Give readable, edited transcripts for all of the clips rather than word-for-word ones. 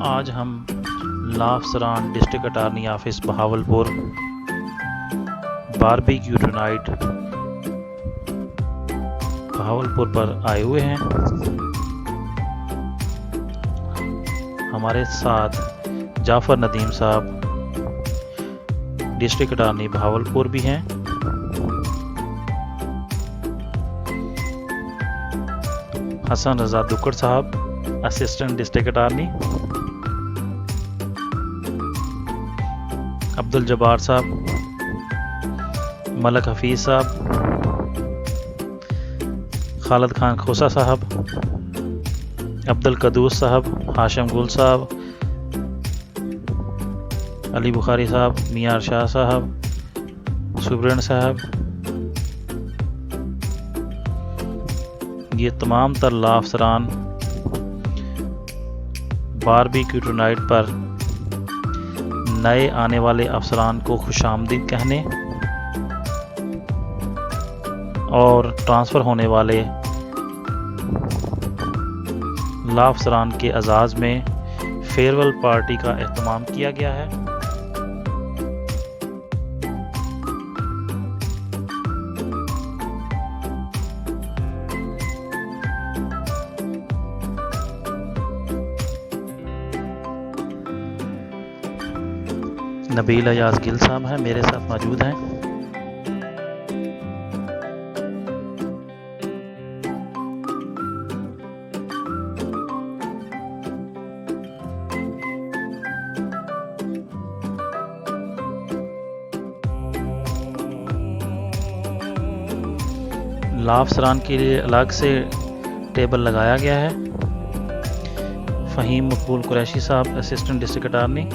आज हम ला अफसरान district attorney office Bahawalpur barbecue night Bahawalpur पर आए हुए हैं। हमारे साथ जाफर नदीम साहब डिस्ट्रिक्ट अटारनी बहावलपुर भी हैं। हसन रजा दुक्कड़ साहब assistant district attorney, Abdul Jabbar साहब, मलक हफीज साहब, खालिद खान खोसा साहब, अब्दुल कदूस साहब, हाशिम गुल साहब, अली बुखारी साहब, मियां शाह साहब, सुब्रन साहब, ये तमाम तर ला अफसरान बारबेक्यू नाइट पर नए आने वाले अफसरान को खुशामदीद कहने और ट्रांसफ़र होने वाले ला अफसरान के एजाज़ में फेयरवेल पार्टी का एहतमाम किया गया है। नबील अयाज गिल साहब हैं, मेरे साथ मौजूद हैं। ला अफसरान के लिए अलग से टेबल लगाया गया है। फ़हीम मकबूल कुरैशी साहब असिस्टेंट डिस्ट्रिक्ट अटारनी,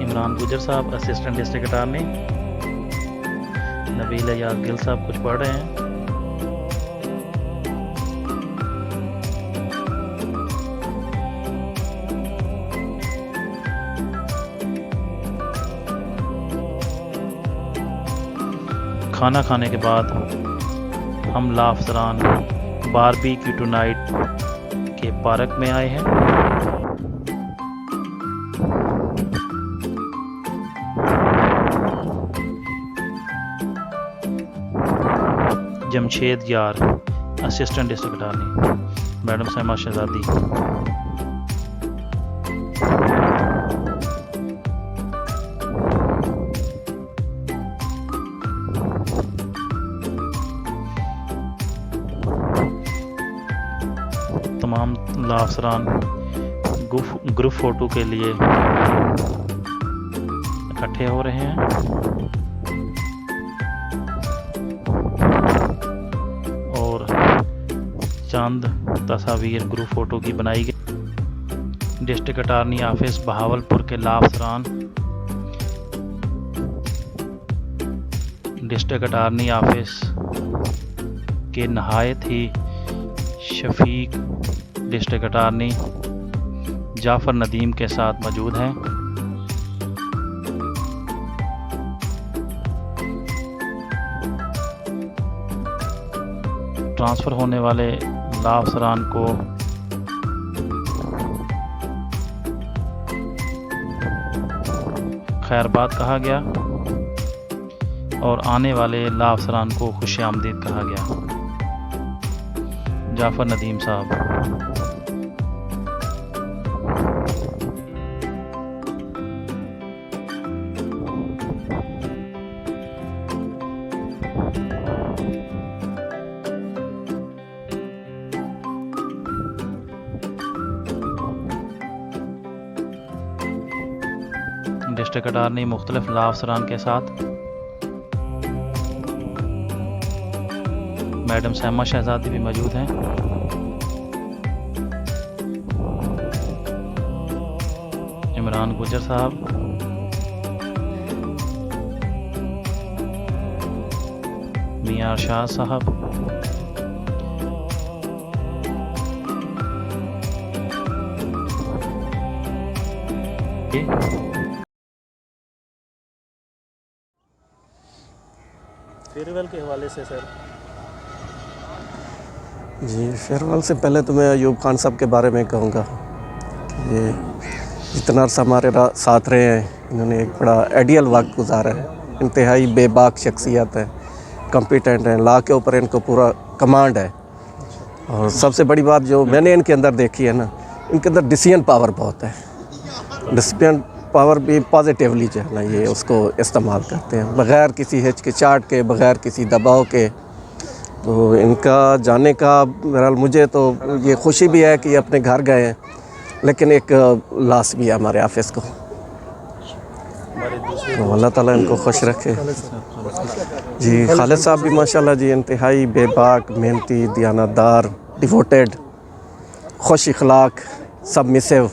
इमरान गुजर साहब assistant district attorney, Nabeel Ayaz Gill साहब कुछ पढ़ रहे हैं। खाना खाने के बाद हम ला अफसरान बारबेक्यू नाइट के पार्क में आए हैं। जमशेद यार असिस्टेंट डिस्ट्रिक्ट अटारनी, मैडम सैमा शहजादी, तमाम ला अफसरान ग्रुप फ़ोटो के लिए इकट्ठे हो रहे हैं। और चंद तस्वीर ग्रुप फ़ोटो की बनाई गई। डिस्ट्रिक्ट अटारनी ऑफिस बहावलपुर के ला अफसरान डिस्ट्रिक्ट अटारनी ऑफिस के नहायत ही शफीक डिस्ट्रिक्ट अटारनी जाफर नदीम के साथ मौजूद हैं। ट्रांसफ़र होने वाले ला अफसरान को खैरबाद कहा गया और आने वाले ला अफसरान को खुशामदीद कहा गया। जाफर नदीम साहब, डिस्ट्रिक्ट अटारनी मुख्तलिफ ला अफसरान के साथ मैडम सैमा शहजादी भी मौजूद हैं। इमरान गुजर साहब, मियां शाह साहब, फेयरवेल के हवाले से सर। जी, फेयरवेल से पहले तो मैं अयूब खान साहब के बारे में कहूँगा कि ये जितना अर्सा हमारे साथ रहे हैं, इन्होंने एक बड़ा आइडियल वक्त गुजारा है। इंतहाई बेबाक शख्सियत है, कॉम्पिटेंट हैं, लॉ के ऊपर इनको पूरा कमांड है। और सबसे बड़ी बात जो मैंने इनके अंदर देखी है ना, इनके अंदर डिसीजन पावर बहुत है। डिसीजन पावर भी पॉजिटिवली जो है ना, ये उसको इस्तेमाल करते हैं बग़ैर किसी हिचकिचाहट के, बग़ैर किसी दबाव के। तो इनका जाने का बहरहाल मुझे तो ये खुशी भी है कि ये अपने घर गए हैं, लेकिन एक लॉस भी है हमारे ऑफिस को। तो अल्लाह ताला इनको खुश रखे। जी, खालिद साहब भी माशाल्लाह जी इंतहाई बेबाक, मेहनती, दियानतदार, डिवोटेड, खुश इखलाक, सबमिसिव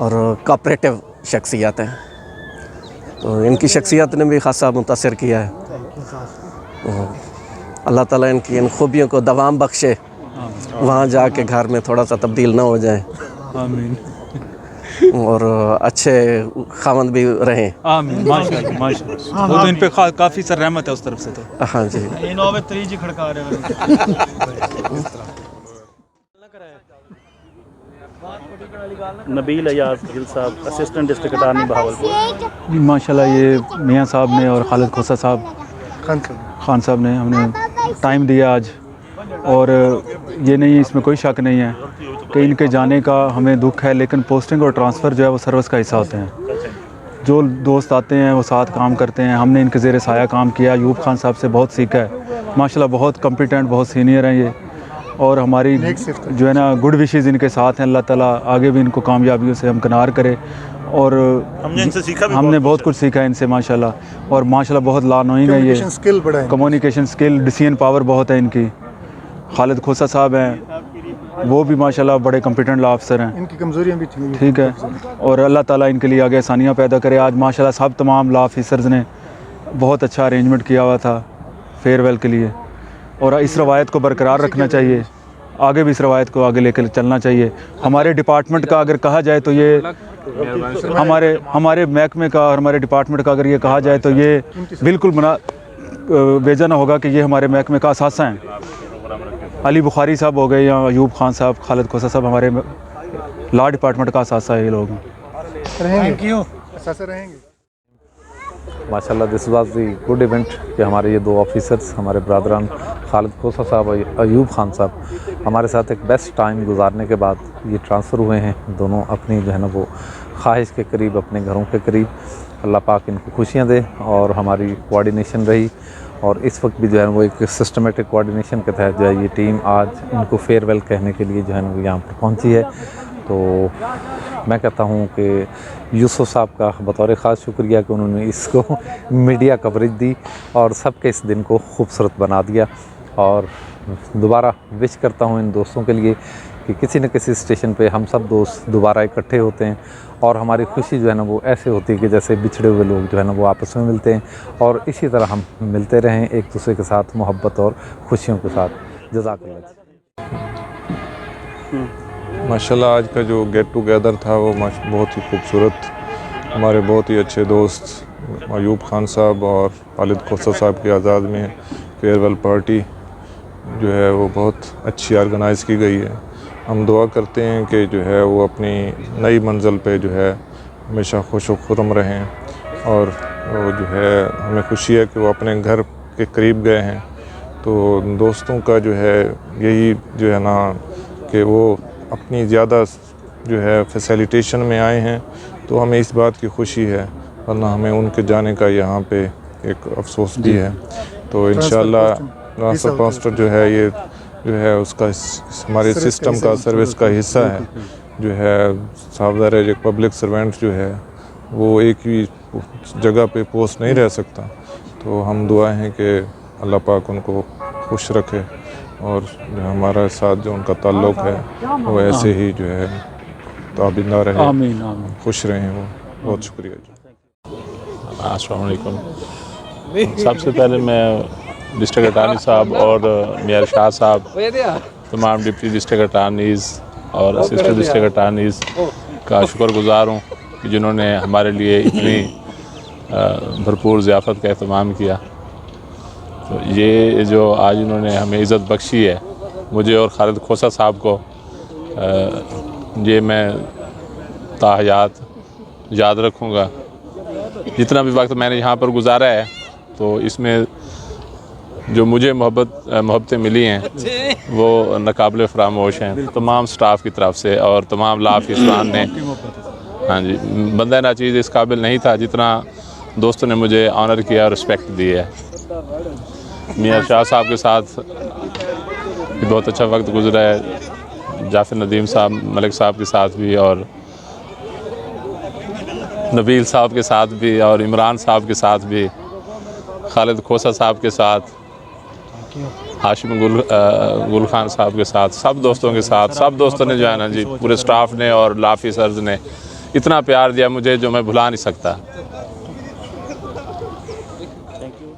और कोऑपरेटिव शख्सियत हैं। तो इनकी शख्सियत ने भी खासा मुतासिर किया है। तो अल्लाह ताला इनकी इन खूबियों को दवाम बख्शे, वहाँ जाके घर में थोड़ा सा तब्दील ना हो जाए। आमीन। और अच्छे खामंद भी रहें। आमीन, माशाल्लाह माशाल्लाह। वो तो इन पे काफ़ी सर रहमत है उस तरफ से तो। हाँ जी। नबील अयाज गिल साहब, असिस्टेंट डिस्ट्रिक्ट अटारनी बहावलपुर। माशाल्लाह ये मियाँ साहब ने और खालिद खोसा साहब, खान साहब ने हमें टाइम दिया आज। और ये नहीं, इसमें कोई शक नहीं है कि इनके जाने का हमें दुख है, लेकिन पोस्टिंग और ट्रांसफ़र जो है वो सर्विस का हिस्सा होते हैं। जो दोस्त आते हैं वो साथ काम करते हैं। हमने इनके ज़ेरे साया काम किया। अयूब खान साहब से बहुत सीखा है माशाल्लाह, बहुत कॉम्पिटेंट, बहुत सीनियर हैं ये। और हमारी जो है ना गुड विशेज़ इनके साथ हैं। अल्लाह ताला आगे भी इनको कामयाबियों से हमकिनार करे। और हमने बहुत कुछ सीखा है इनसे माशाल्लाह। और माशाल्लाह बहुत लानोइंग है ये, कम्युनिकेशन स्किल, डिसीजन पावर बहुत है इनकी। खालिद खोसा साहब हैं, वो भी माशाल्लाह बड़े कॉम्पिटेंट लॉ अफसर हैं। इनकी कमज़ोरियाँ भी थी, ठीक है। और अल्लाह ताला इनके लिए आगे आसानियाँ पैदा करे। आज माशाल्लाह सब तमाम लॉ ऑफिसर्स ने बहुत अच्छा अरेंजमेंट किया हुआ था फेयरवेल के लिए। और इस रवायत को बरकरार रखना चाहिए, आगे भी इस रवायत को आगे लेकर चलना चाहिए। हमारे डिपार्टमेंट का अगर कहा जाए तो ये हमारे महकमे का और हमारे डिपार्टमेंट का अगर ये कहा जाए तो ये बिल्कुल बेजा ना होगा कि ये हमारे महकमे का असासा हैं। अली बुखारी साहब हो गए या अयूब खान साहब, खालिद खोसा साहब, हमारे लॉ डिपार्टमेंट का असासा है ये लोग। माशाल्लाह this was the good event कि हमारे ये दो ऑफिसर्स, हमारे ब्रदरान खालिद खोसा साहब और अयूब खान साहब हमारे साथ एक बेस्ट टाइम गुजारने के बाद ये ट्रांसफ़र हुए हैं। दोनों अपनी जो है ना वो ख्वाहिश के करीब, अपने घरों के करीब। अल्लाह पाक इनको खुशियाँ दे। और हमारी कोऑर्डिनेशन रही, और इस वक्त भी जो है वो एक सिस्टमेटिक कोऑर्डिनेशन के तहत जो है ये टीम आज इनको फेयरवेल कहने के लिए जो है ना वो यहाँ पर पहुँची है। तो मैं कहता हूँ कि यूसुफ साहब का बतौर ख़ास शुक्रिया कि उन्होंने इसको मीडिया कवरेज दी और सबके इस दिन को खूबसूरत बना दिया। और दोबारा विश करता हूँ इन दोस्तों के लिए कि किसी न किसी स्टेशन पे हम सब दोस्त दोबारा इकट्ठे होते हैं, और हमारी खुशी जो है ना वो ऐसे होती है कि जैसे बिछड़े हुए लोग जो है ना वो आपस में मिलते हैं। और इसी तरह हम मिलते रहें एक दूसरे के साथ मोहब्बत और खुशियों के साथ। जज़ाकल्लाह। माशाल्लाह आज का जो गेट टुगेदर था वो बहुत ही खूबसूरत। हमारे बहुत ही अच्छे दोस्त अयूब खान साहब और खालिद खोसा साहब की आज़ाद में फेयरवेल पार्टी जो है वो बहुत अच्छी ऑर्गेनाइज़ की गई है। हम दुआ करते हैं कि जो है वो अपनी नई मंजिल पे जो है हमेशा खुश व खुर्रम रहें। और वो जो है हमें खुशी है कि वो अपने घर के करीब गए हैं। तो दोस्तों का जो है यही जो है ना कि वो अपनी ज़्यादा जो है फैसिलिटेशन में आए हैं, तो हमें इस बात की खुशी है, वरना हमें उनके जाने का यहाँ पे एक अफसोस भी है। तो इंशाल्लाह ट्रांसफ़र पोस्टर जो है ये जो है उसका हमारे सिस्टम का, सर्विस का हिस्सा है। जो है सावधान है, एक पब्लिक सर्वेंट जो है वो एक ही जगह पे पोस्ट नहीं रह सकता। तो हम दुआ हैं कि अल्लाह पाक उनको खुश रखे, और जो हमारा साथ जो उनका ताल्लुक़ है वो ऐसे ही जो है ताबिंदा रहे। आमीन आमीन। खुश रहें वो। बहुत शुक्रिया जी। अस्सलाम वालेकुम। सबसे पहले मैं डिस्ट्रिक्ट अटारनी साहब और मेयर शाह साहब, तमाम डिप्टी डिस्ट्रिक्ट अटारनीज़ और असिस्टेंट डिस्ट्रिक्ट अटारनीज़ का शुक्रगुज़ार हूँ कि जिन्होंने हमारे लिए इतनी भरपूर ज़ियाफ़त का एहतमाम किया। तो ये जो आज इन्होंने हमें इज़्ज़त बख्शी है, मुझे और खालिद खोसा साहब को, ये मैं ताहयात याद रखूँगा। जितना भी वक्त मैंने यहाँ पर गुजारा है, तो इसमें जो मुझे मोहब्बतें मिली हैं वो नाकाबिले फरामोश हैं तमाम स्टाफ की तरफ से और तमाम ला ऑफिसरान ने। हाँ जी, बंदा नाचीज़ इस काबिल नहीं था जितना दोस्तों ने मुझे ऑनर किया और रिस्पेक्ट दी है। मियाँ शाह साहब के साथ भी बहुत अच्छा वक्त गुजरा है, जाफर नदीम साहब, मलिक साहब के साथ भी, और नबील साहब के साथ भी, और इमरान साहब के साथ भी, खालिद खोसा साहब के साथ, हाशिम गुल खान साहब के साथ, सब दोस्तों के साथ, सब दोस्तों ने जो है ना जी, पूरे स्टाफ ने और ला ऑफिसर्स ने इतना प्यार दिया मुझे जो मैं भुला नहीं सकता। Thank you.